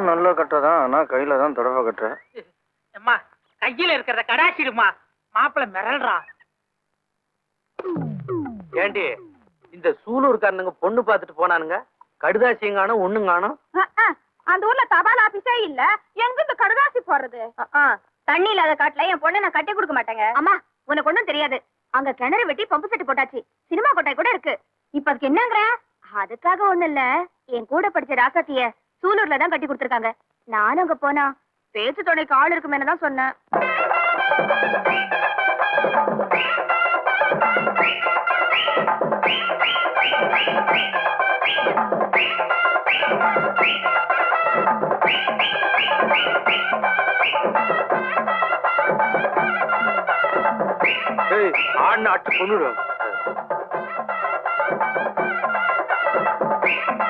கட்டணும் நல்ல கட்டதான். ஆனா கையில தான் தடவை கட்டுறேன். அம்மா கையில இருக்கிறத கடாசிடுமா. மாப்பிள்ள மிரள்றா. ஏண்டி இந்த சூலூர்காரனுங்க பொண்ணு பாத்துட்டு போனானுங்க, கடுதாசியும் காணும் ஒண்ணும் காணும். அந்த ஊர்ல தபால் ஆபீஸே இல்ல, எங்க இந்த கடுதாசி போடுறது? தண்ணி இல்லாத காட்டுல என் பொண்ணை நான் கட்டி கொடுக்க மாட்டேங்க. அம்மா உனக்கு ஒண்ணும் தெரியாது. அங்க கிணறு வெட்டி பம்பு செட்டு போட்டாச்சு, சினிமா கொட்டாய் கூட இருக்கு. இப்ப அதுக்கு என்னங்கிற? அதுக்காக ஒண்ணு இல்ல, என் கூட படிச்ச ராசாத்திய சூலூர்ல தான் கட்டி கொடுத்துருக்காங்க. நானும் அங்க போனா பேச்சு துணைக்கு ஆள் இருக்குமேனு தான் சொன்னேன். ஆடு அட்டு கொண்டுடும்.